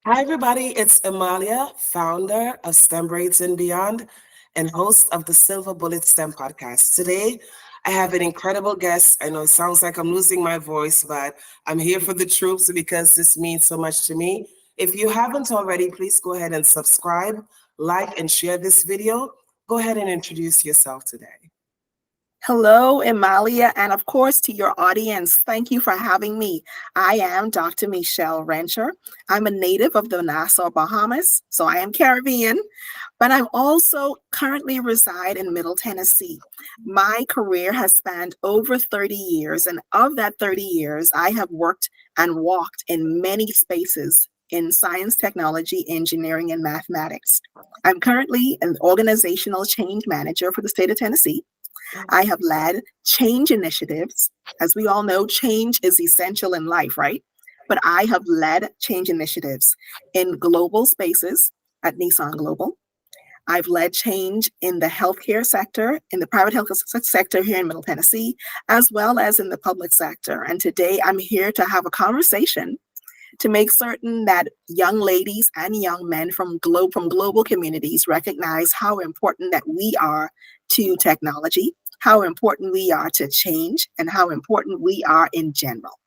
Hi, everybody. It's Amalia, founder of S.T.E.M Braids and Beyond, and host of the Silver Bullet S.T.E.M podcast. Today, I have an incredible guest. I know it sounds like I'm losing my voice, but I'm here for the troops because this means so much to me. If you haven't already, please go ahead and subscribe, like, and share this video. Go ahead and introduce yourself today. Hello, Amalia, and of course to your audience, thank you for having me. I am Dr. Michelle Rencher. I'm a native of the Nassau, Bahamas, so I am Caribbean, but I also currently reside in Middle Tennessee. My career has spanned over 30 years, and of that 30 years, I have worked and walked in many spaces in science, technology, engineering, and mathematics. I'm currently an organizational change manager for the state of Tennessee. I have led change initiatives. As we all know, change is essential in life, right? But I have led change initiatives in global spaces at Nissan Global. I've led change in the healthcare sector, in the private health sector here in Middle Tennessee, as well as in the public sector. And today I'm here to have a conversation to make certain that young ladies and young men from global communities recognize how important that we are to technology, how important we are to change, and how important we are in general.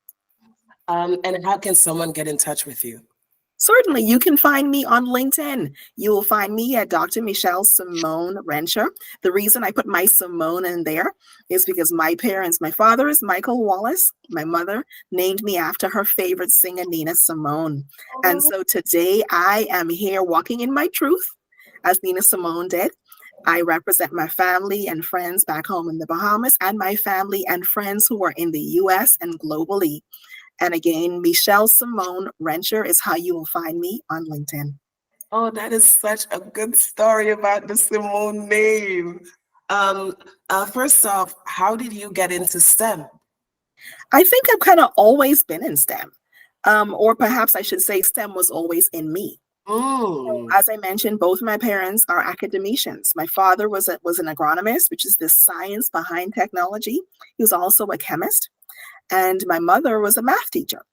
And how can someone get in touch with you? Certainly, you can find me on LinkedIn. You will find me at Dr. Michelle Simone Rencher. The reason I put my Simone in there is because my father is Michael Wallace. My mother named me after her favorite singer, Nina Simone. And so today I am here walking in my truth, as Nina Simone did. I represent my family and friends back home in the Bahamas and my family and friends who are in the US and globally. And again, Michelle Simone Rencher is how you will find me on LinkedIn. Oh, that is such a good story about the Simone name. First off, how did you get into S.T.E.M? I think I've kind of always been in STEM, or perhaps I should say STEM was always in me. So, Mm. as I mentioned, both my parents are academicians. My father was an agronomist, which is the science behind technology. He was also a chemist. And my mother was a math teacher.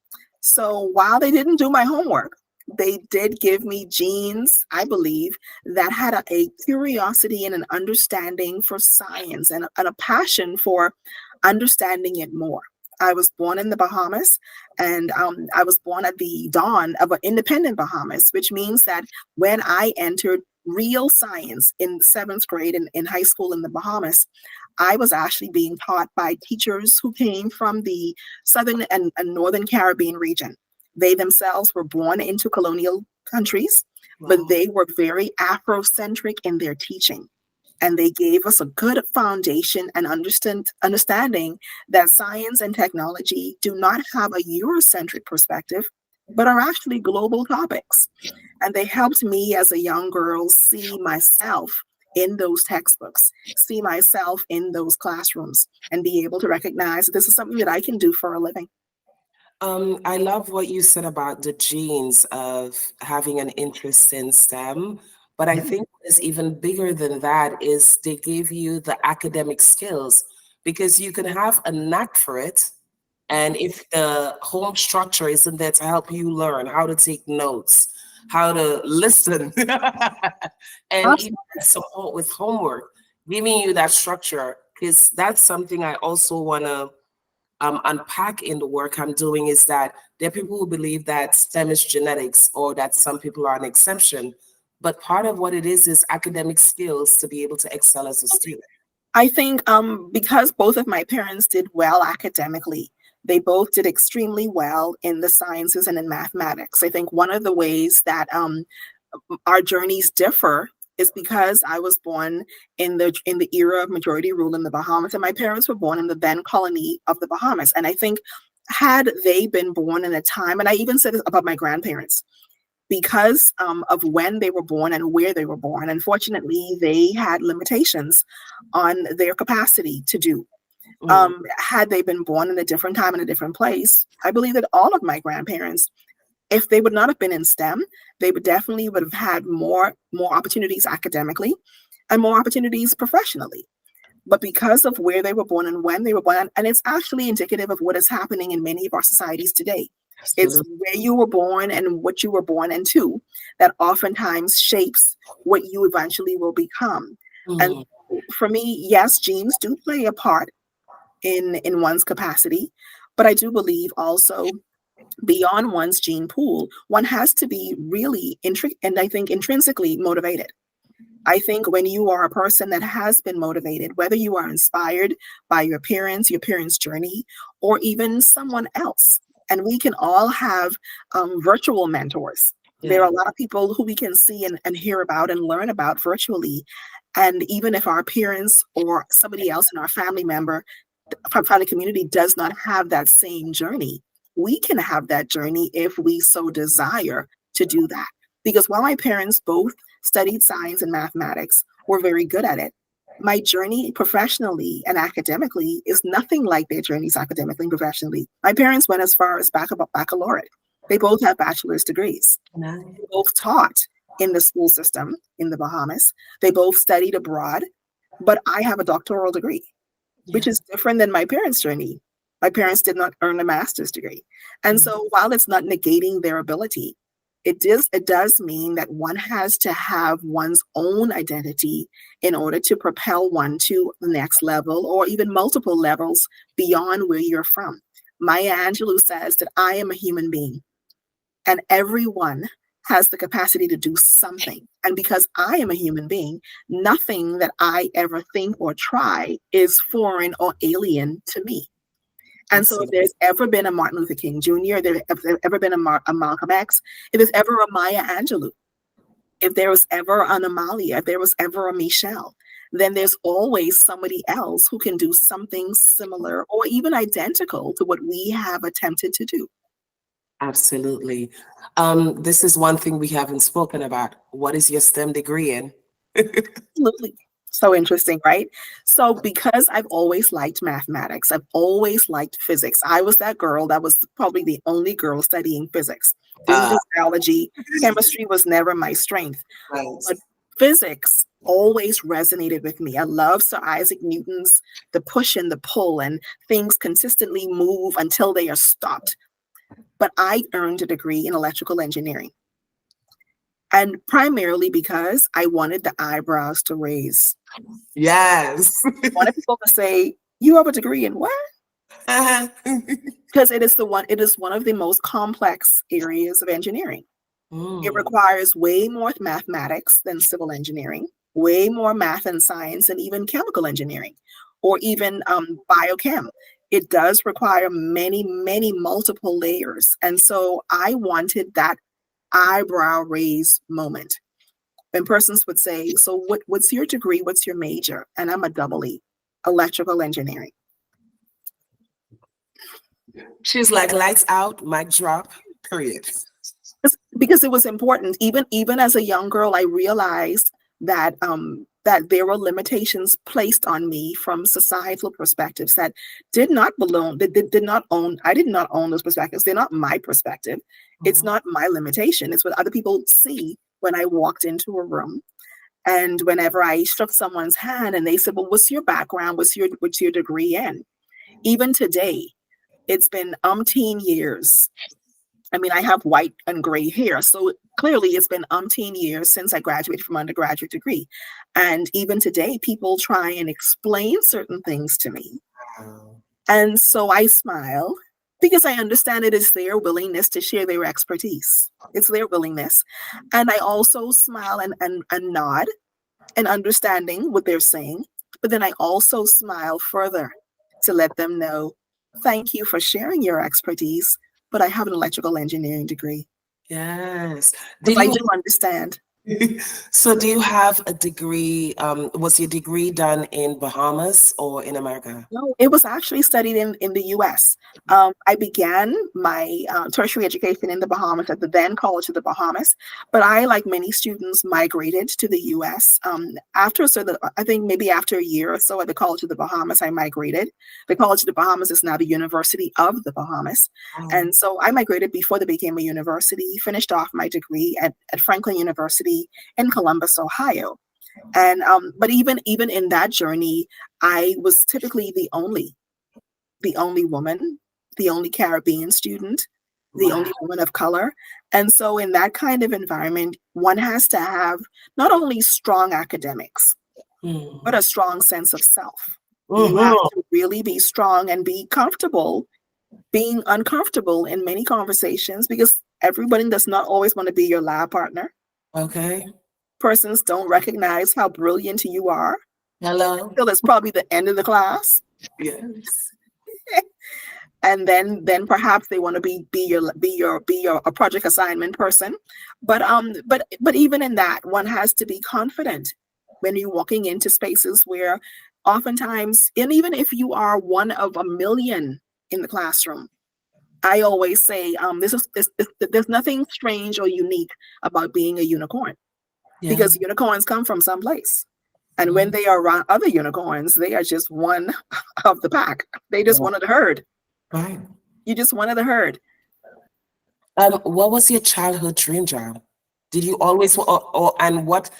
So while they didn't do my homework, they did give me genes, I believe, that had a curiosity and an understanding for science and a passion for understanding it more. I was born in the Bahamas, and I was born at the dawn of an independent Bahamas, which means that when I entered real science in seventh grade in high school in the Bahamas, I was actually being taught by teachers who came from the Southern and Northern Caribbean region. They themselves were born into colonial countries, but Wow. they were very Afrocentric in their teaching. And they gave us a good foundation and understanding that science and technology do not have a Eurocentric perspective, but are actually global topics. And they helped me as a young girl see myself in those textbooks, see myself in those classrooms, and be able to recognize that this is something that I can do for a living. I love what you said about the genes of having an interest in STEM, but I Yeah. think what is even bigger than that is they give you the academic skills because you can have a knack for it. And if the home structure isn't there to help you learn how to take notes, how to listen, and even support with homework, giving you that structure, because that's something I also want to unpack in the work I'm doing is that there are people who believe that STEM is genetics or that some people are an exception. But part of what it is academic skills to be able to excel as a student. I think because both of my parents did well academically, they both did extremely well in the sciences and in mathematics. I think one of the ways that our journeys differ is because I was born in the era of majority rule in the Bahamas, and my parents were born in the then colony of the Bahamas. And I think had they been born in a time, and I even said this about my grandparents, because of when they were born and where they were born. Unfortunately, they had limitations on their capacity to do. Mm. Had they been born in a different time in a different place, I believe that all of my grandparents, if they would not have been in STEM, they would have had more opportunities academically and more opportunities professionally. But because of where they were born and when they were born, and it's actually indicative of what is happening in many of our societies today. It's Absolutely. where you were born and what you were born into that oftentimes shapes what you eventually will become. And Mm, for me, yes, genes do play a part in one's capacity, but I do believe also beyond one's gene pool, one has to be really and I think intrinsically motivated. I think when you are a person that has been motivated, whether you are inspired by your parents' journey, or even someone else, and we can all have virtual mentors. There yeah. are a lot of people who we can see and hear about and learn about virtually. And even if our parents or somebody else in our family member, family community does not have that same journey, we can have that journey if we so desire to do that. Because while my parents both studied science and mathematics, were very good at it, my journey professionally and academically is nothing like their journeys academically and professionally. My parents went as far as baccalaureate. They both have bachelor's degrees. Nice. They both taught in the school system in the Bahamas. They both studied abroad, but I have a doctoral degree, which Yeah. is different than my parents' journey. My parents did not earn a master's degree. And Mm, so while it's not negating their ability, it does mean that one has to have one's own identity in order to propel one to the next level or even multiple levels beyond where you're from. Maya Angelou says that I am a human being and everyone has the capacity to do something. And because I am a human being, nothing that I ever think or try is foreign or alien to me. And so, if absolutely. there's ever been a Martin Luther King Jr., if there's ever been a Malcolm X, if there's ever a Maya Angelou, if there was ever an Amalia, if there was ever a Michelle, then there's always somebody else who can do something similar or even identical to what we have attempted to do. Absolutely. This is one thing we haven't spoken about. What is your STEM degree in? Absolutely. So interesting, right? So, because I've always liked mathematics, I've always liked physics. I was that girl that was probably the only girl studying physics. Didn't Uh, do biology. Chemistry was never my strength. right. But physics always resonated with me. I love Sir Isaac Newton's the push and the pull, and things consistently move until they are stopped. But I earned a degree in electrical engineering. And primarily because I wanted the eyebrows to raise. Yes. I wanted people to say, "You have a degree in what?" Because it is one of the most complex areas of engineering. It Mm, requires way more mathematics than civil engineering, way more math and science than even chemical engineering, or even biochem. It does require many, many multiple layers. And so I wanted that eyebrow raise moment when persons would say, "So what's your degree? What's your major?" And I'm a double E, electrical engineering. she's like lights out, mic drop, period. Because it was important. Even as a young girl, I realized that there were limitations placed on me from societal perspectives that did not belong, that did not own, I did not own those perspectives. They're not my perspective. It's Mhm. not my limitation. It's what other people see when I walked into a room. And whenever I shook someone's hand and they said, "Well, what's your background? What's your degree in?" Even today, it's been umpteen years. I mean, I have white and gray hair. So clearly it's been umpteen years since I graduated from undergraduate degree. And even today, people try and explain certain things to me. Wow. And so I smile because I understand it is their willingness to share their expertise. It's their willingness. And I also smile and nod and understanding what they're saying. But then I also smile further to let them know, "Thank you for sharing your expertise, but I have an electrical engineering degree." Yes. Because Did I you do understand. so do you have a degree? Was your degree done in Bahamas or in America? No, it was actually studied in the US. I began my tertiary education in the Bahamas at the then College of the Bahamas, but I, like many students, migrated to the US. I think maybe after a year or so at the College of the Bahamas, I migrated. The College of the Bahamas is now the University of the Bahamas. And Um, so I migrated before they became a university, finished off my degree at Franklin University in Columbus, Ohio. And but even in that journey, I was typically the only woman, the only Caribbean student, the Wow. only woman of color. And so in that kind of environment, one has to have not only strong academics, but Mm. a strong sense of self. You have Mm-hmm. to really be strong and be comfortable being uncomfortable in many conversations because everybody does not always want to be your lab partner. Okay. Persons don't recognize how brilliant you are Hello. till it's probably the end of the class. Yes. And then perhaps they want to be your a project assignment person. But even in that, one has to be confident when you're walking into spaces where oftentimes, and even if you are one of a million in the classroom, I always say there's nothing strange or unique about being a unicorn Yeah. because unicorns come from someplace. And when Mm. they are around other unicorns, they are just one of the pack. They just Yeah. one of the herd. Right. You just one of the herd. What was your childhood dream job? Did you always, and what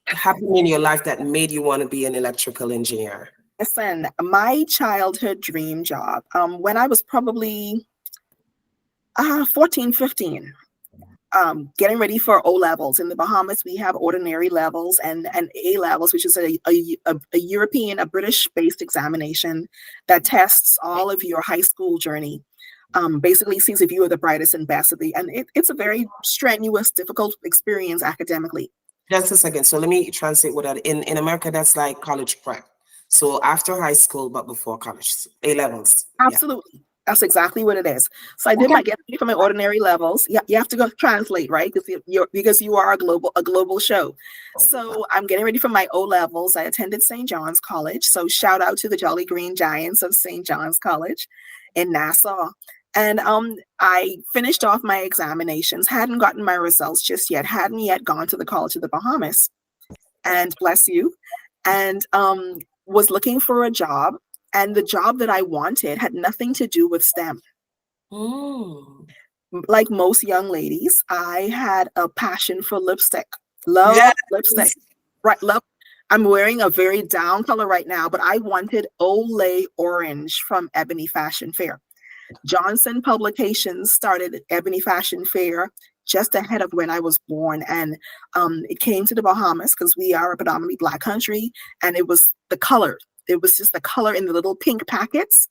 happened in your life that made you want to be an electrical engineer? Listen, my childhood dream job, when I was probably 14, 15, getting ready for O levels. In the Bahamas, we have ordinary levels and A levels, which is a European, a British based examination that tests all of your high school journey. Basically sees if you are the brightest and best and it's a very strenuous, difficult experience academically. Just a second. So let me translate what that in America that's like college prep. So after high school, but before college, A levels. Yeah. Absolutely. That's exactly what it is. So I did Okay. my get ready for my ordinary levels. Yeah, you have to go translate, right? Because you are a global show. So I'm getting ready for my O levels. I attended St. John's College. So shout out to the Jolly Green Giants of St. John's College in Nassau. And I finished off my examinations, hadn't gotten my results just yet, hadn't yet gone to the College of the Bahamas. And bless you. And was looking for a job. And the job that I wanted had nothing to do with STEM. Mm. Like most young ladies, I had a passion for lipstick. Love Yes. lipstick. Right, love. I'm wearing a very down color right now, but I wanted Olay Orange from Ebony Fashion Fair. Johnson Publications started Ebony Fashion Fair just ahead of when I was born. And it came to the Bahamas because we are a predominantly Black country. And it was the color. It was just the color in the little pink packets.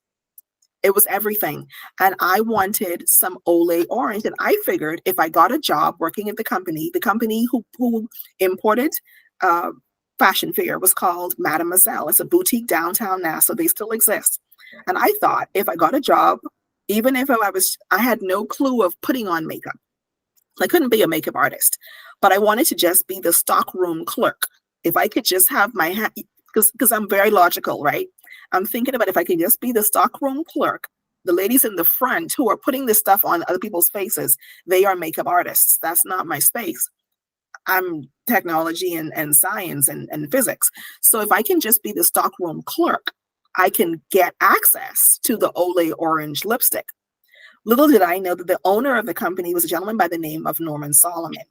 It was everything. And I wanted some Olay Orange. And I figured if I got a job working at the company who imported uh, Fashion Fair was called Mademoiselle. It's a boutique downtown now, so they still exist. And I thought if I got a job, even if I had no clue of putting on makeup. I couldn't be a makeup artist, but I wanted to just be the stockroom clerk. If I could just have my hand, because I'm very logical, right? I'm thinking about if I could just be the stockroom clerk, the ladies in the front who are putting this stuff on other people's faces, they are makeup artists. That's not my space. I'm technology and science and physics. So if I can just be the stockroom clerk, I can get access to the Olay Orange lipstick. Little did I know that the owner of the company was a gentleman by the name of Norman Solomon,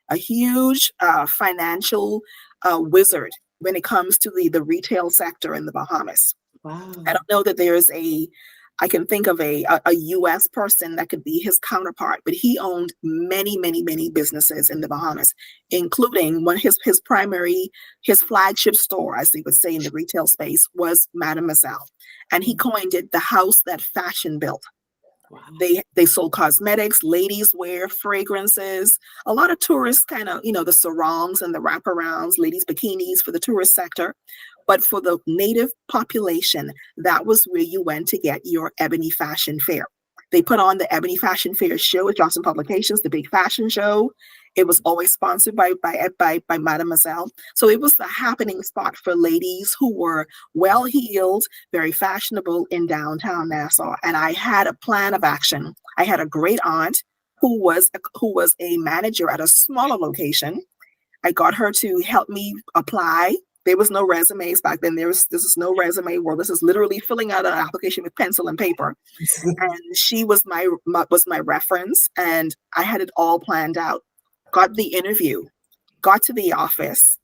a huge financial wizard when it comes to the retail sector in the Bahamas. I Wow. don't know that I can think of a US person that could be his counterpart, but he owned many, many, many businesses in the Bahamas, including his flagship store, as they would say in the retail space, was Mademoiselle. And he coined it the house that fashion built. Wow. They sold cosmetics, ladies wear, fragrances, a lot of tourists kind of, the sarongs and the wraparounds, ladies bikinis for the tourist sector. But for the native population, that was where you went to get your Ebony Fashion Fair. They put on the Ebony Fashion Fair show at Johnson Publications, the big fashion show. It was always sponsored by Mademoiselle. So it was the happening spot for ladies who were well-heeled, very fashionable in downtown Nassau. And I had a plan of action. I had a great aunt who was a manager at a smaller location. I got her to help me apply. There was no resumes back then. This is no resume world. This is literally filling out an application with pencil and paper. And she was my reference, and I had it all planned out. Got the interview, got to the office.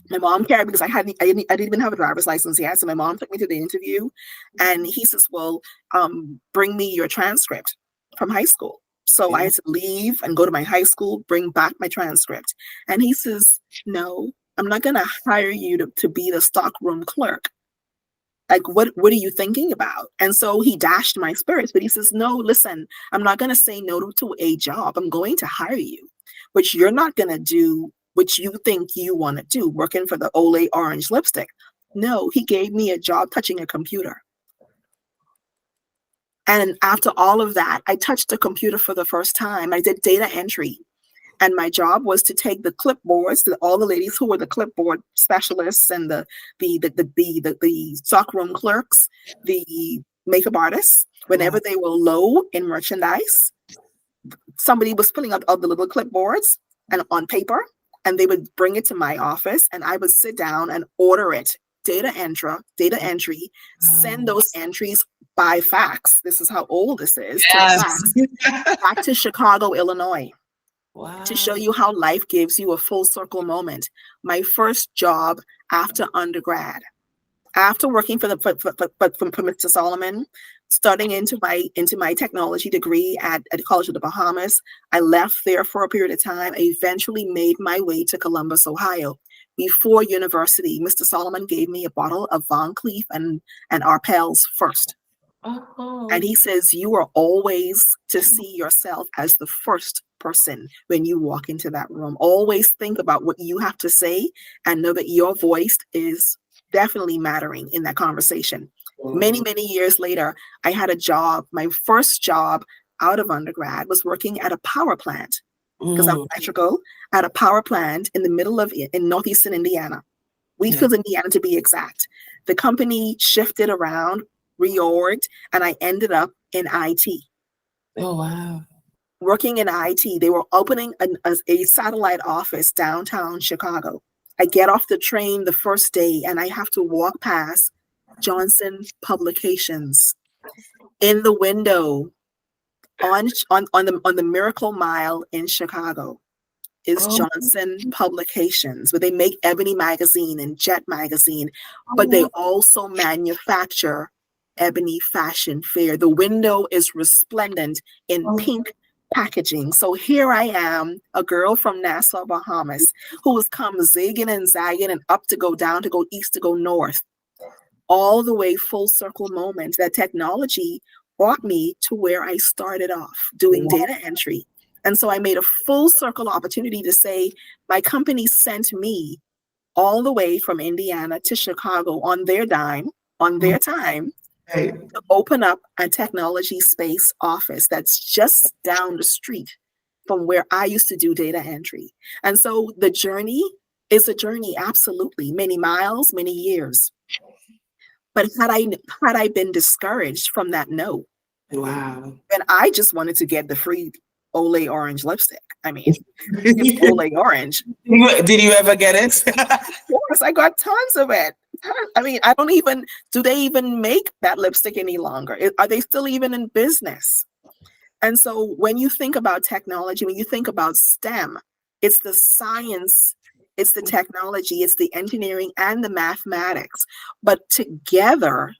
My mom carried because I didn't even have a driver's license yet. So my mom took me to the interview, and he says, "Well, bring me your transcript from high school." So I Yeah. had to leave and go to my high school, bring back my transcript. And he says, no, I'm not going to hire you to be the stockroom clerk. Like, what are you thinking about? And so he dashed my spirits, but he says, no, listen, I'm not going to say no to a job. I'm going to hire you, which you're not going to do, which you think you want to do, working for the Olay orange lipstick. No, he gave me a job touching a computer. And after all of that, I touched a computer for the first time. I did data entry. And my job was to take the clipboards to all the ladies who were the clipboard specialists and the stockroom clerks, the makeup artists. Whenever Wow. they were low in merchandise, somebody was pulling out all the little clipboards and on paper, and they would bring it to my office, and I would sit down and order it. Data entry, send those entries by fax. This is how old this is, to Yes. fax back to Chicago, Illinois, to show Wow. you how life gives you a full circle moment. My first job after undergrad, after working for Mr. Solomon, starting into my technology degree at College of the Bahamas, I left there for a period of time. I eventually made my way to Columbus, Ohio. Before university, Mr. Solomon gave me a bottle of Von Cleef and Arpels first. And Oh. he says, you are always to see yourself as the first person when you walk into that room. Always think about what you have to say and know that your voice is definitely mattering in that conversation. Many, many years later, I had a job. My first job out of undergrad was working at a power plant, because I'm electrical, at a power plant in the middle of, in northeastern Indiana, Wheatfield, Indiana, to be exact. The company shifted around, reorged, and I ended up in IT. Oh, wow. Working in IT, they were opening a satellite office downtown Chicago. I get off the train the first day, and I have to walk past Johnson Publications. In the window on the Miracle Mile in Chicago is Oh, Johnson Publications, where they make Ebony Magazine and Jet Magazine, but they oh, also manufacture Ebony Fashion Fair. The window is resplendent in oh, pink packaging. So here I am, a girl from Nassau, Bahamas, who has come zigging and zagging and up to go down, to go east, to go north, all the way full circle moment that technology brought me to where I started off doing wow. data entry. And so I made a full circle opportunity to say, my company sent me all the way from Indiana to Chicago on their dime, on their time, Right. to open up a technology space office that's just down the street from where I used to do data entry. And so the journey is a journey, absolutely, many miles, many years. But had I been discouraged from that no, Wow. and I just wanted to get the free Olay orange lipstick. I mean, it's Olay orange. Did you ever get it? Of course, I got tons of it. I mean, do they even make that lipstick any longer? Are they still even in business? And so when you think about technology, when you think about STEM, it's the science, it's the technology, it's the engineering and the mathematics. But together,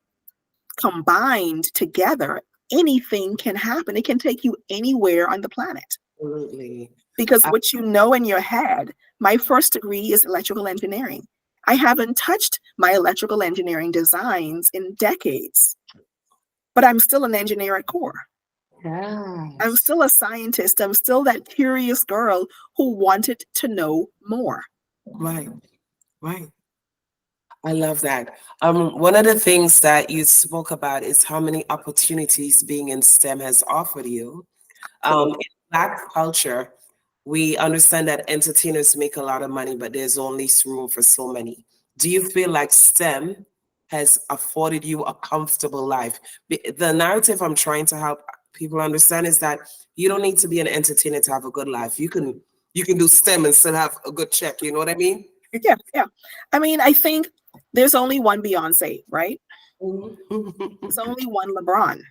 combined together, anything can happen. It can take you anywhere on the planet. Absolutely. Because what you know in your head, my first degree is electrical engineering. I haven't touched my electrical engineering designs in decades, but I'm still an engineer at core. I'm Yes. still a scientist. I'm still that curious girl who wanted to know more. Right. Right. I love that. One of the things that you spoke about is how many opportunities being in STEM has offered you. In Black culture, we understand that entertainers make a lot of money, but there's only room for so many. Do you feel like STEM has afforded you a comfortable life? The narrative I'm trying to help people understand is that you don't need to be an entertainer to have a good life. You can do STEM and still have a good check. You know what I mean? Yeah, yeah. I mean, I think there's only one Beyonce, right? There's only one LeBron.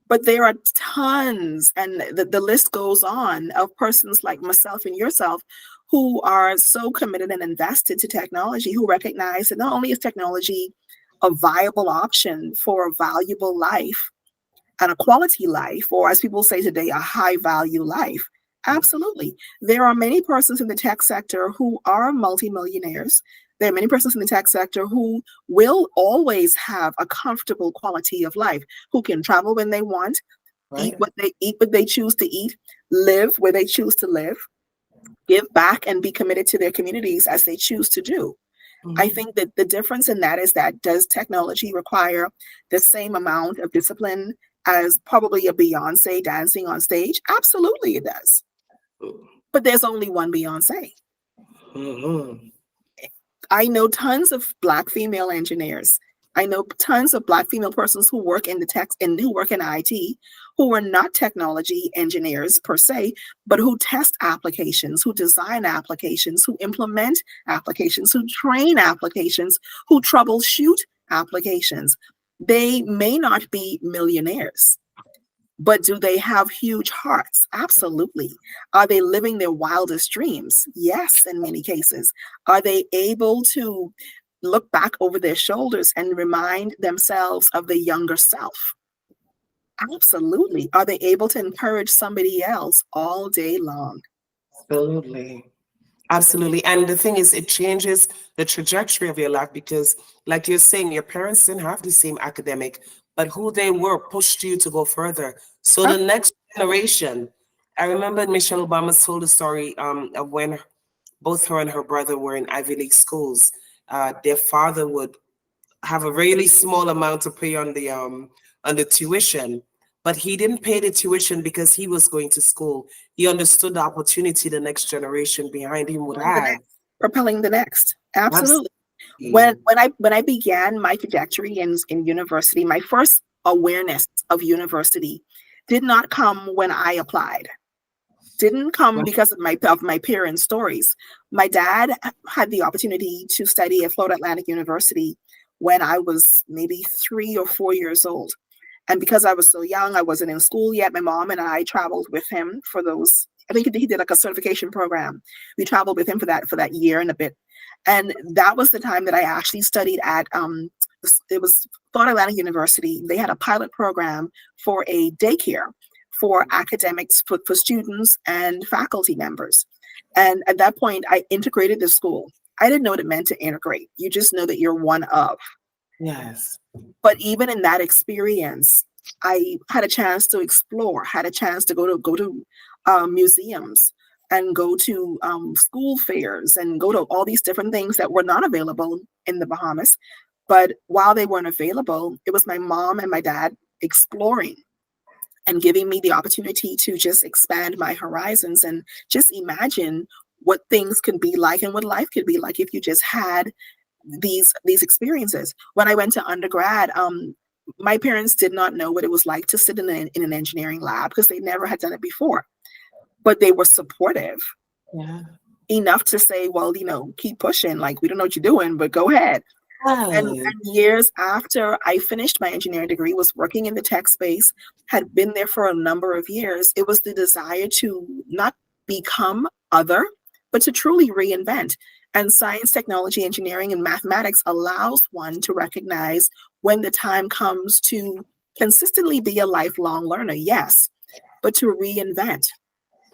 But there are tons, and the list goes on, of persons like myself and yourself who are so committed and invested to technology, who recognize that not only is technology a viable option for a valuable life, and a quality life, or as people say today, a high value life? Absolutely. There are many persons in the tech sector who are multimillionaires. There are many persons in the tech sector who will always have a comfortable quality of life, who can travel when they want, Right. eat what they choose to eat, live where they choose to live, give back and be committed to their communities as they choose to do. I Mhm. think that the difference in that is that, does technology require the same amount of discipline as probably a Beyonce dancing on stage? Absolutely it does. But there's only one Beyonce. Mhm. I know tons of Black female engineers. I know tons of Black female persons who work in the tech and who work in IT, who are not technology engineers per se, but who test applications, who design applications, who implement applications, who train applications, who troubleshoot applications. They may not be millionaires, but do they have huge hearts? Absolutely. Are they living their wildest dreams? Yes, in many cases. Are they able to look back over their shoulders and remind themselves of the younger self? Absolutely. Are they able to encourage somebody else all day long? Absolutely. Absolutely. And the thing is, it changes the trajectory of your life because, like you're saying, your parents didn't have the same academic, but who they were pushed you to go further. So Huh? the next generation, I remember Michelle Obama told a story of when both her and her brother were in Ivy League schools. Their father would have a really small amount to pay on the tuition, but he didn't pay the tuition because he was going to school. He understood the opportunity the next generation behind him would Propelling the have. next. Propelling the next. Absolutely. Absolutely. When I began my trajectory in university, my first awareness of university did not come when I applied. Didn't come Right. because of my parents' stories. My dad had the opportunity to study at Florida Atlantic University when I was maybe 3 or 4 years old. And because I was so young, I wasn't in school yet. My mom and I traveled with him for those. I think he did like a certification program. We traveled with him for that year and a bit. And that was the time that I actually studied at it was Florida Atlantic University. They had a pilot program for a daycare for academics, for students and faculty members. And at that point, I integrated the school. I didn't know what it meant to integrate. You just know that you're one of. Yes. But even in that experience, I had a chance to explore, had a chance to go to museums and go to school fairs and go to all these different things that were not available in the Bahamas. But while they weren't available, it was my mom and my dad exploring and giving me the opportunity to just expand my horizons and just imagine what things could be like and what life could be like if you just had these experiences. When I went to undergrad, my parents did not know what it was like to sit in an engineering lab because they never had done it before, but they were supportive Yeah. enough to say, well, keep pushing, like, we don't know what you're doing, but go ahead. Yes. And years after I finished my engineering degree, was working in the tech space, had been there for a number of years, it was the desire to not become other, but to truly reinvent. And science, technology, engineering, and mathematics allows one to recognize when the time comes to consistently be a lifelong learner, yes, but to reinvent.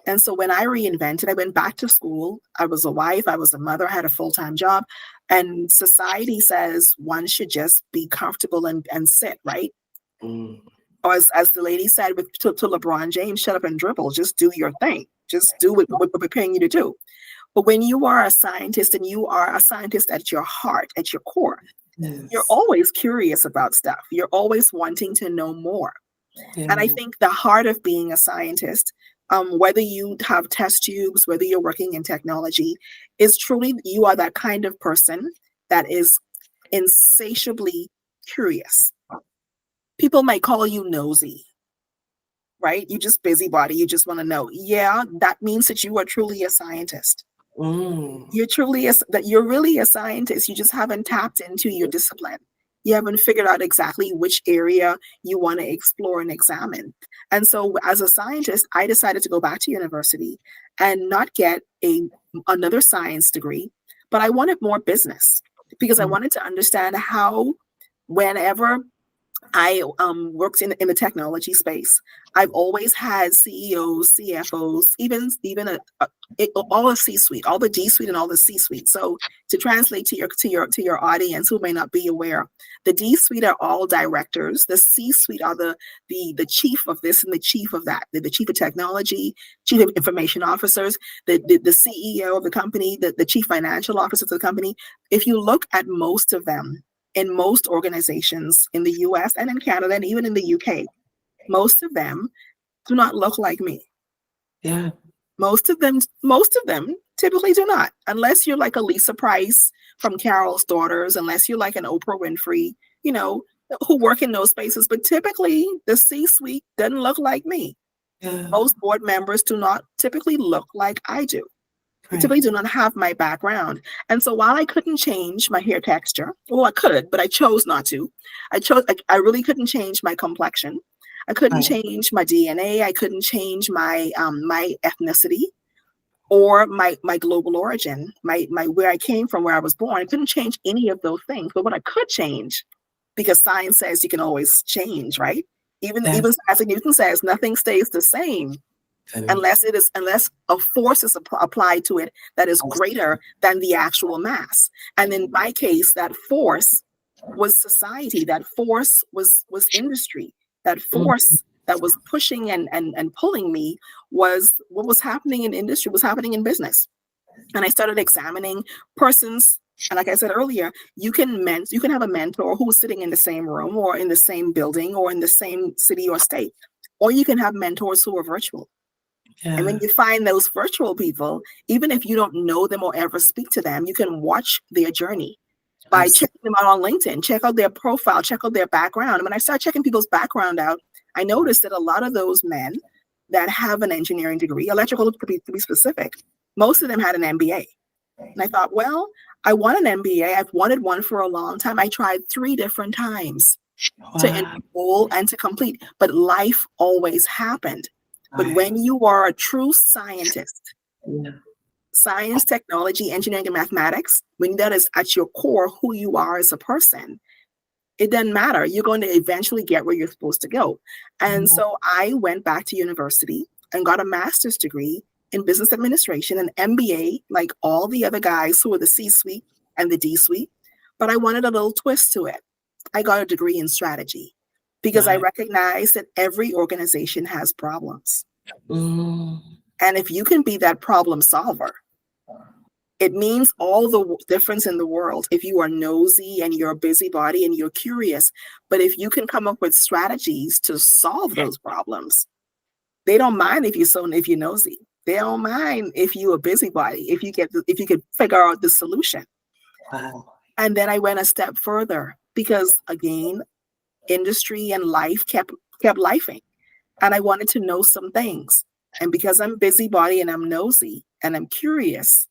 And so when I reinvented, I went back to school. I was a wife, I was a mother, I had a full-time job. And society says one should just be comfortable and sit, right? Mm. Or as the lady said to LeBron James, shut up and dribble, just do your thing. Just do what we're paying you to do. But when you are a scientist and you are a scientist at your heart, at your core, you're Yes. always curious about stuff. You're always wanting to know more. And I Yeah. think the heart of being a scientist, whether you have test tubes, whether you're working in technology, is truly you are that kind of person that is insatiably curious. People might call you nosy, right? You just busybody, you just want to know. Yeah, that means that you are truly a scientist. Mm. You're really a scientist. You just haven't tapped into your discipline. You haven't figured out exactly which area you want to explore and examine. And so as a scientist, I decided to go back to university and not get another science degree, but I wanted more business because I Mm. wanted to understand how, whenever I worked in the technology space. I've always had CEOs, CFOs, all the C-suite, all the D-suite and all the C-suite. So to translate to your audience who may not be aware, the D-suite are all directors. The C-suite are the chief of this and the chief of that. The chief of technology, chief of information officers, the CEO of the company, the chief financial officer of the company. If you look at most of them, in most organizations in the US and in Canada and even in the UK, most of them do not look like me. Yeah. Most of them typically do not, unless you're like a Lisa Price from Carol's Daughters, unless you're like an Oprah Winfrey, who work in those spaces. But typically the C-suite doesn't look like me. Yeah. Most board members do not typically look like I do. They Right. typically do not have my background. And so while I couldn't change my hair texture, well, I could, but I chose not to. I really couldn't change my complexion. I couldn't Right. change my DNA. I couldn't change my ethnicity or my global origin, my where I came from, where I was born. I couldn't change any of those things. But what I could change, because science says you can always change, right? Even Yes. Isaac Newton says nothing stays the same Very unless a force is applied to it that is awesome. greater than the actual mass. And in my case, that force was society. That force was industry. That force that was pushing and pulling me was what was happening in industry, was happening in business. And I started examining persons. And like I said earlier, you can have a mentor who's sitting in the same room or in the same building or in the same city or state, or you can have mentors who are virtual. And when Yeah. you find those virtual people, even if you don't know them or ever speak to them, you can watch their journey by Absolutely. checking them out on LinkedIn, check out their profile, check out their background. And when I start checking people's background out, I noticed that a lot of those men that have an engineering degree, electrical to be specific, most of them had an MBA. And I thought, well, I want an MBA. I've wanted one for a long time. I tried 3 different times to Wow. enroll and to complete, but life always happened. But Right. when you are a true scientist, Yeah. science, technology, engineering, and mathematics, when that is at your core who you are as a person, it doesn't matter. You're going to eventually get where you're supposed to go. And so I went back to university and got a master's degree in business administration, an MBA, like all the other guys who were the C-suite and the D-suite. But I wanted a little twist to it. I got a degree in strategy because I Right. recognize that every organization has problems. Mm. And if you can be that problem solver, it means all the difference in the world if you are nosy and you're a busybody and you're curious. But if you can come up with strategies to solve those problems, they don't mind if you're nosy. They don't mind if you're a busybody, if you could figure out the solution. Wow. And then I went a step further because again, industry and life kept lifing. And I wanted to know some things. And because I'm busybody and I'm nosy and I'm curious,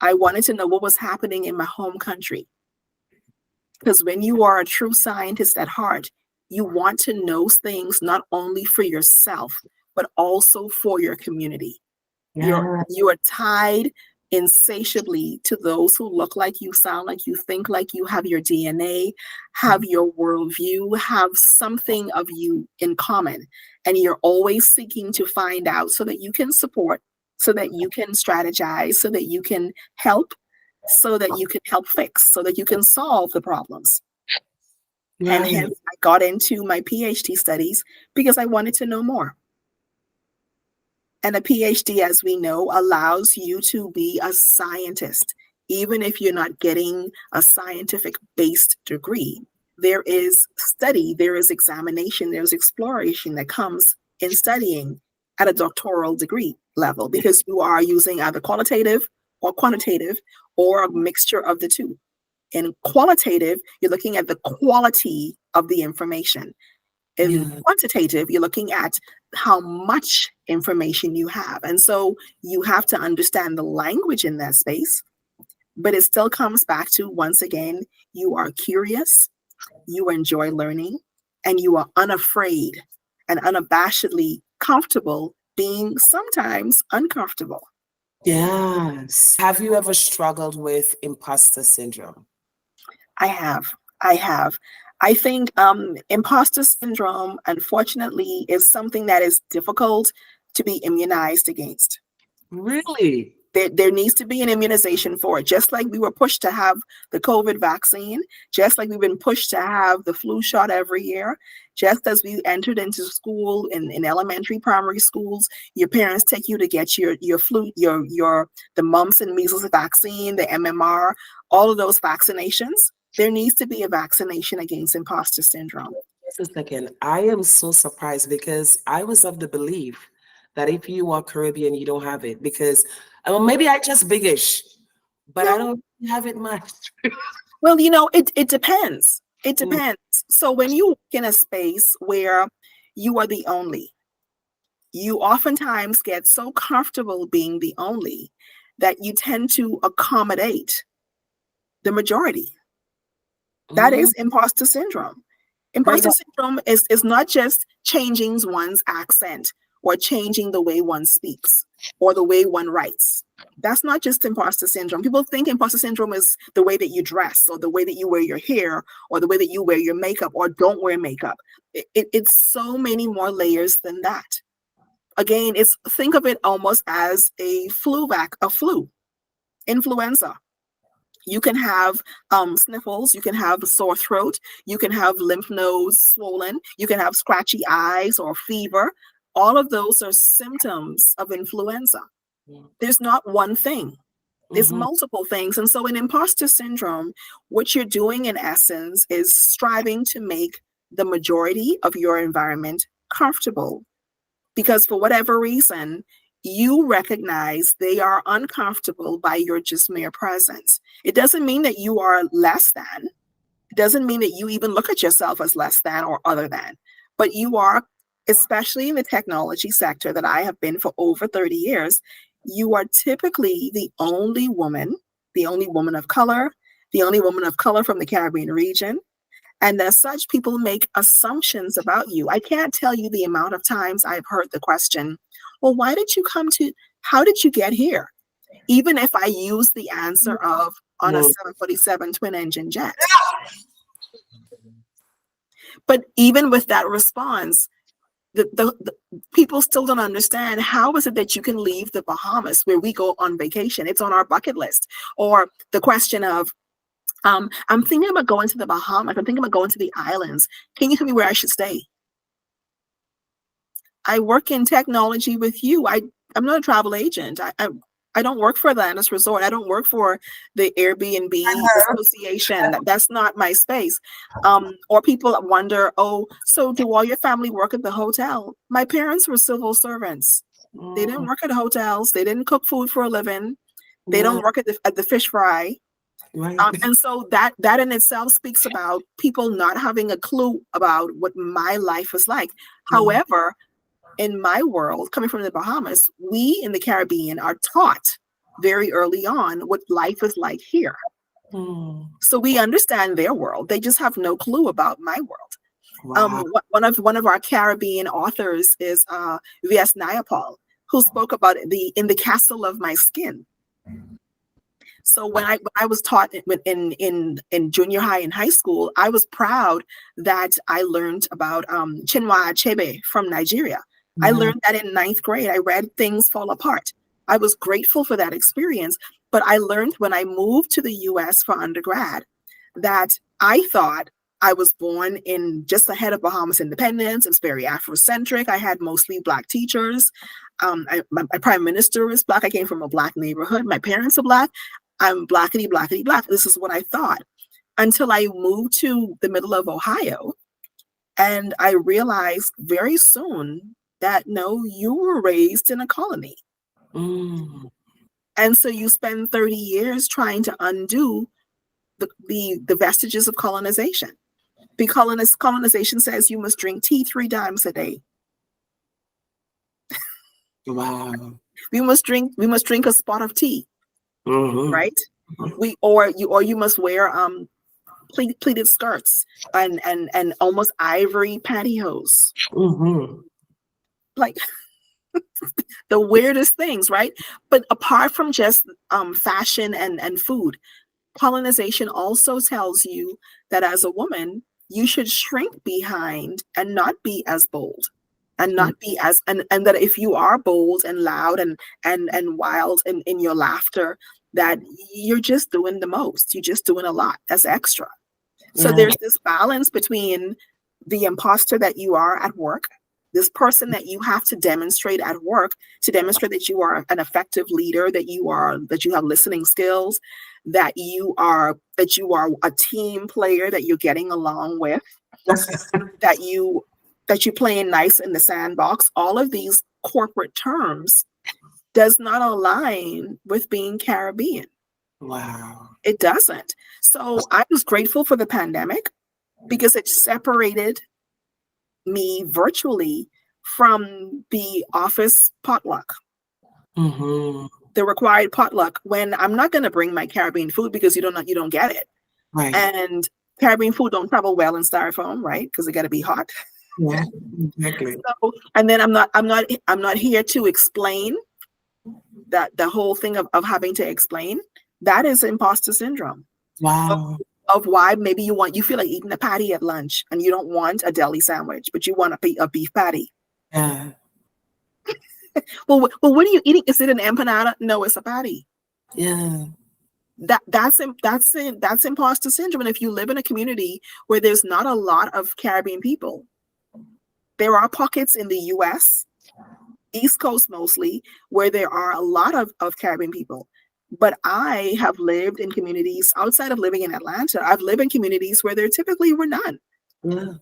I wanted to know what was happening in my home country. Because when you are a true scientist at heart, you want to know things not only for yourself, but also for your community. Yeah. You are tied insatiably to those who look like you, sound like you, think like you, have your DNA, have your worldview, have something of you in common. And you're always seeking to find out so that you can support, so that you can strategize, so that you can help, so that you can help fix, so that you can solve the problems. And Right. hence I got into my PhD studies because I wanted to know more. And a PhD, as we know, allows you to be a scientist, even if you're not getting a scientific-based degree. There is study, there is examination, there's exploration that comes in studying at a doctoral degree level because you are using either qualitative or quantitative or a mixture of the two. In qualitative, you're looking at the quality of the information. In Yeah. quantitative, you're looking at how much information you have. And so you have to understand the language in that space, but it still comes back to, once again, you are curious, you enjoy learning, and you are unafraid and unabashedly comfortable being sometimes uncomfortable. Yes. Have you ever struggled with imposter syndrome? I have. I have. I think imposter syndrome, unfortunately, is something that is difficult to be immunized against. Really? There needs to be an immunization for it, just like we were pushed to have the COVID vaccine, just like we've been pushed to have the flu shot every year, just as we entered into school in elementary, primary schools, your parents take you to get your flu, the mumps and measles vaccine, the MMR, all of those vaccinations. There needs to be a vaccination against imposter syndrome. Just a second. I am so surprised because I was of the belief that if you are Caribbean, you don't have it because maybe I just biggish, but I don't have it much. Well, it depends. It depends. So when you walk in a space where you are the only, you oftentimes get so comfortable being the only that you tend to accommodate the majority. That is imposter syndrome. Imposter syndrome is not just changing one's accent or changing the way one speaks or the way one writes. That's not just imposter syndrome. People think imposter syndrome is the way that you dress or the way that you wear your hair or the way that you wear your makeup or don't wear makeup. It's so many more layers than that. Again, think of it almost as a flu, influenza. You can have sniffles, you can have a sore throat, you can have lymph nodes swollen, you can have scratchy eyes or fever. All of those are symptoms of influenza. There's not one thing. There's multiple things. And so in imposter syndrome, what you're doing in essence is striving to make the majority of your environment comfortable. Because for whatever reason, you recognize they are uncomfortable by your just mere presence. It doesn't mean that you are less than. It doesn't mean that you even look at yourself as less than or other than. But you are, especially in the technology sector that I have been for over 30 years, you are typically the only woman of color, the only woman of color from the Caribbean region. And as such, people make assumptions about you. I can't tell you the amount of times I've heard the question, well, how did you get here? Even if I use the answer of on a 747 twin engine jet. But even with that response, the people still don't understand how is it that you can leave the Bahamas where we go on vacation. It's on our bucket list. Or the question of, I'm thinking about going to the Bahamas. I'm thinking about going to the islands. Can you tell me where I should stay? I work in technology with you. I'm not a travel agent. I don't work for the Atlantis Resort. I don't work for the Airbnb Association. That's not my space. Or people wonder, so do all your family work at the hotel? My parents were civil servants. They didn't work at hotels. They didn't cook food for a living. They don't work at the fish fry. Right. And so that in itself speaks about people not having a clue about what my life is like. However, in my world, coming from the Bahamas, we in the Caribbean are taught very early on what life is like here. So we understand their world. They just have no clue about my world. Wow. One of our Caribbean authors is V.S. Naipaul, who spoke about in the castle of my skin. So when I was taught in junior high and high school, I was proud that I learned about Chinua Achebe from Nigeria. I learned that in 9th grade. I read Things Fall Apart. I was grateful for that experience, but I learned when I moved to the US for undergrad that I thought I was born in just ahead of Bahamas independence. It's very Afrocentric. I had mostly Black teachers. My prime minister is Black. I came from a Black neighborhood. My parents are Black. I'm blackity, blackity, black. This is what I thought until I moved to the middle of Ohio. And I realized very soon that no, you were raised in a colony. And so you spend 30 years trying to undo the vestiges of colonization. Because colonization says you must drink tea 3 times a day. Wow. We must drink a spot of tea. Right? You must wear pleated skirts and almost ivory pantyhose. Like the weirdest things, right? But apart from just fashion and food, colonization also tells you that as a woman, you should shrink behind and not be as bold and not be as and that if you are bold and loud and wild in your laughter, that you're just doing the most. You're just doing a lot. That's extra. So there's this balance between the imposter that you are at work, this person that you have to demonstrate at work to demonstrate that you are an effective leader, that you have listening skills, that you are a team player, that you're getting along with, that you're playing nice in the sandbox. All of these corporate terms does not align with being Caribbean. Wow. It doesn't. So I was grateful for the pandemic because it separated me virtually from the office potluck, the required potluck, when I'm not going to bring my Caribbean food because you don't get it. Right. And Caribbean food don't travel well in styrofoam, right? Because it got to be hot. Yeah, exactly. So, and then I'm not here to explain that the whole thing of having to explain. That is imposter syndrome. Wow. Of why maybe you feel like eating a patty at lunch and you don't want a deli sandwich, but you want a beef patty. Yeah. Well, what are you eating? Is it an empanada? No, it's a patty. Yeah. That's imposter syndrome. And if you live in a community where there's not a lot of Caribbean people, there are pockets in the US, East Coast mostly, where there are a lot of Caribbean people. But I have lived in communities outside of living in Atlanta. I've lived in communities where there typically were none. Yeah.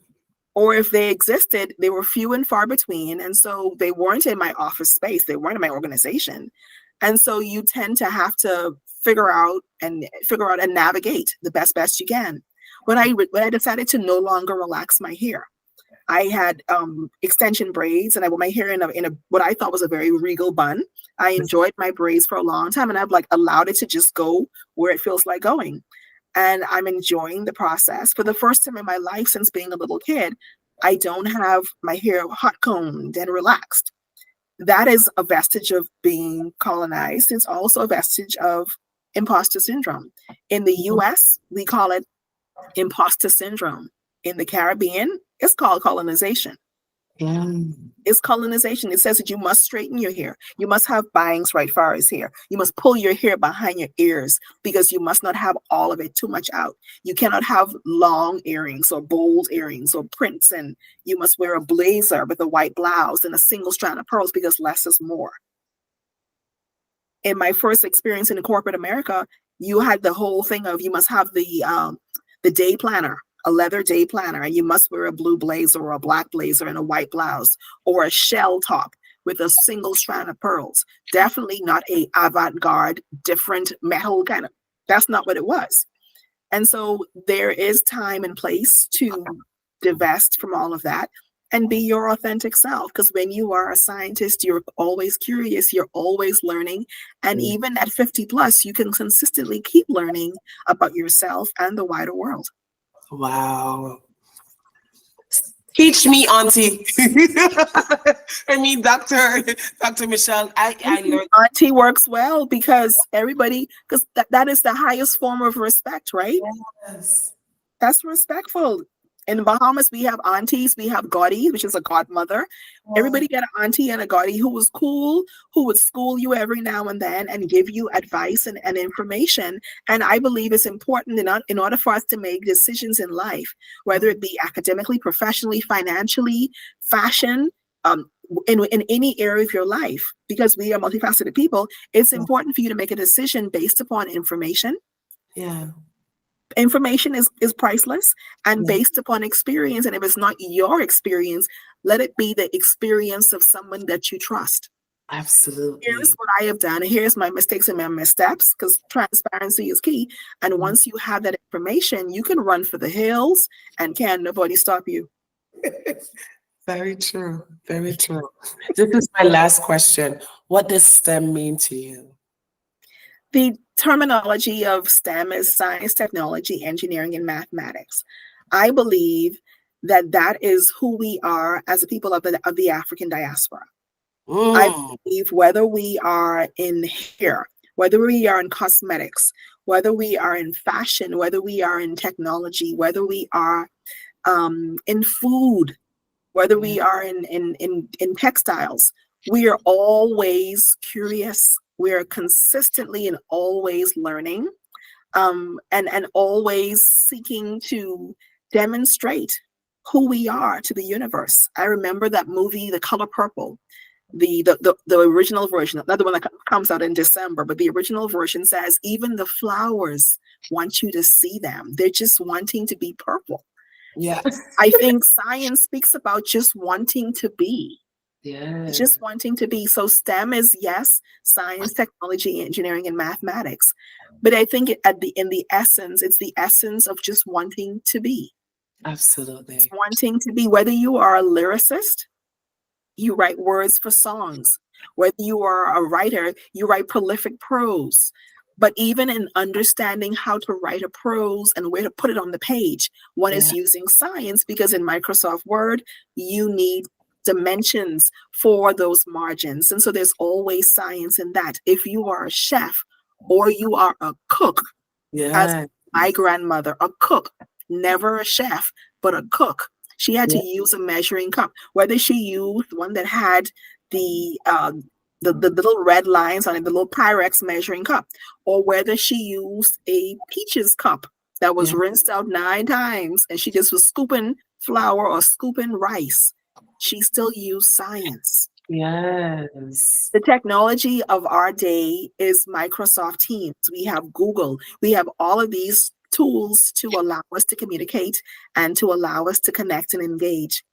Or if they existed, they were few and far between. And so they weren't in my office space. They weren't in my organization. And so you tend to have to figure out and navigate the best you can. When I decided to no longer relax my hair, I had extension braids, and I wore my hair in a what I thought was a very regal bun. I enjoyed my braids for a long time, and I've allowed it to just go where it feels like going. And I'm enjoying the process. For the first time in my life since being a little kid, I don't have my hair hot combed and relaxed. That is a vestige of being colonized. It's also a vestige of imposter syndrome. In the US, we call it imposter syndrome. In the Caribbean, it's called colonization. Yeah. It's colonization. It says that you must straighten your hair. You must have bangs right far as hair. You must pull your hair behind your ears because you must not have all of it too much out. You cannot have long earrings or bold earrings or prints, and you must wear a blazer with a white blouse and a single strand of pearls because less is more. In my first experience in corporate America, you had the whole thing of you must have the day planner, a leather day planner, and you must wear a blue blazer or a black blazer and a white blouse or a shell top with a single strand of pearls. Definitely not a avant-garde, different metal kind of, that's not what it was. And so there is time and place to divest from all of that and be your authentic self. Because when you are a scientist, you're always curious, you're always learning. And even at 50 plus, you can consistently keep learning about yourself and the wider world. Wow. Teach me, Auntie. I mean, Dr. Michelle, I learned. Auntie works well because that is the highest form of respect, right? Yes. That's respectful. In the Bahamas, we have aunties, we have goddies, which is a godmother. Everybody got an auntie and a goddie who was cool, who would school you every now and then and give you advice and information. And I believe it's important in order for us to make decisions in life, whether it be academically, professionally, financially, fashion, in any area of your life, because we are multifaceted people, it's important for you to make a decision based upon information. Yeah. Information is priceless and based upon experience. And if it's not your experience, let it be the experience of someone that you trust. Absolutely. Here's what I have done. Here's my mistakes and my missteps, because transparency is key. And once you have that information, you can run for the hills and can nobody stop you. Very true. Very true. This is my last question. What does STEM mean to you? The terminology of STEM is science, technology, engineering, and mathematics. I believe that is who we are as a people of the African diaspora. I believe whether we are in hair, whether we are in cosmetics, whether we are in fashion, whether we are in technology, whether we are in food, whether we are in textiles. We are always curious. We are consistently and always learning, and always seeking to demonstrate who we are to the universe. I remember that movie, The Color Purple. The original version, not the one that comes out in December, but the original version says even the flowers want you to see them. They're just wanting to be purple. Yeah. I think science speaks about just wanting to be. Yeah. Just wanting to be. So STEM is, yes, science, technology, engineering, and mathematics. But I think in the essence, it's the essence of just wanting to be. Absolutely. It's wanting to be, whether you are a lyricist, you write words for songs. Whether you are a writer, you write prolific prose. But even in understanding how to write a prose and where to put it on the page, one is using science, because in Microsoft Word, you need dimensions for those margins. And so there's always science in that. If you are a chef or you are a cook, as my grandmother, a cook, never a chef, but a cook. She had to use a measuring cup, whether she used one that had the little red lines on it, the little Pyrex measuring cup, or whether she used a peaches cup that was rinsed out 9 times and she just was scooping flour or scooping rice. She still used science. Yes. The technology of our day is Microsoft Teams. We have Google. We have all of these tools to allow us to communicate and to allow us to connect and engage.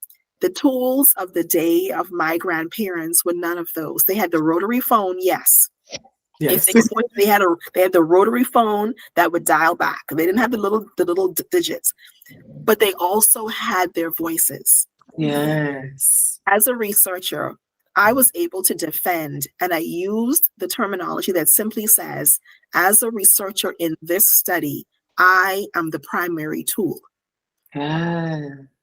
The tools of the day of my grandparents were none of those. They had the rotary phone, yes. If they had the rotary phone that would dial back. They didn't have the little digits, but they also had their voices. Yes. As a researcher, I was able to defend, and I used the terminology that simply says, as a researcher in this study, I am the primary tool.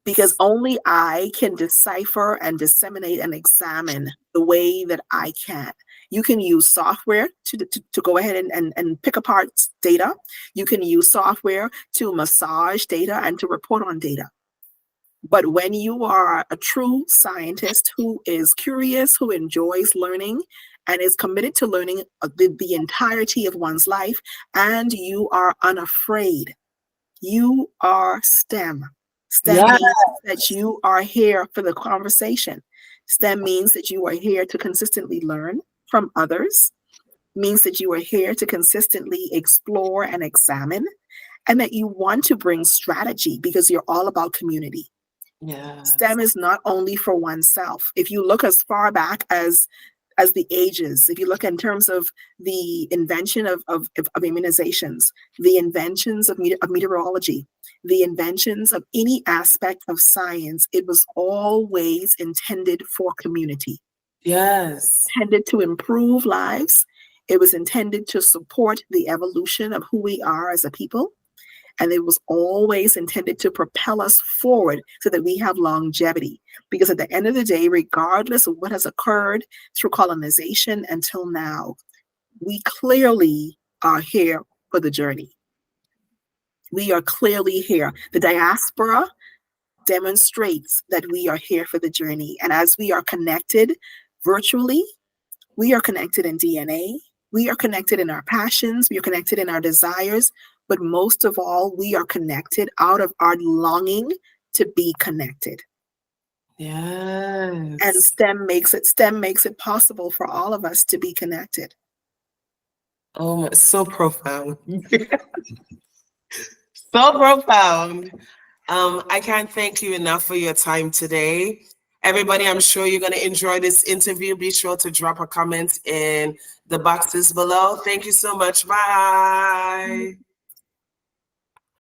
Because only I can decipher and disseminate and examine the way that I can. You can use software to go ahead and pick apart data. You can use software to massage data and to report on data. But when you are a true scientist who is curious, who enjoys learning, and is committed to learning the entirety of one's life, and you are unafraid, you are STEM. STEM means that you are here for the conversation. STEM means that you are here to consistently learn from others, means that you are here to consistently explore and examine, and that you want to bring strategy because you're all about community. STEM is not only for oneself. If you look as far back as the ages, if you look in terms of the invention of immunizations, the inventions of meteorology, the inventions of any aspect of science, it was always intended for community. Intended to improve lives. It was intended to support the evolution of who we are as a people. And it was always intended to propel us forward so that we have longevity. Because at the end of the day, regardless of what has occurred through colonization until now, we clearly are here for the journey. We are clearly here. The diaspora demonstrates that we are here for the journey. And as we are connected virtually, we are connected in DNA. We are connected in our passions. We are connected in our desires. But most of all, we are connected out of our longing to be connected. And STEM makes it possible for all of us to be connected. Oh, so profound. So profound. I can't thank you enough for your time today. Everybody, I'm sure you're going to enjoy this interview. Be sure to drop a comment in the boxes below. Thank you so much. Bye.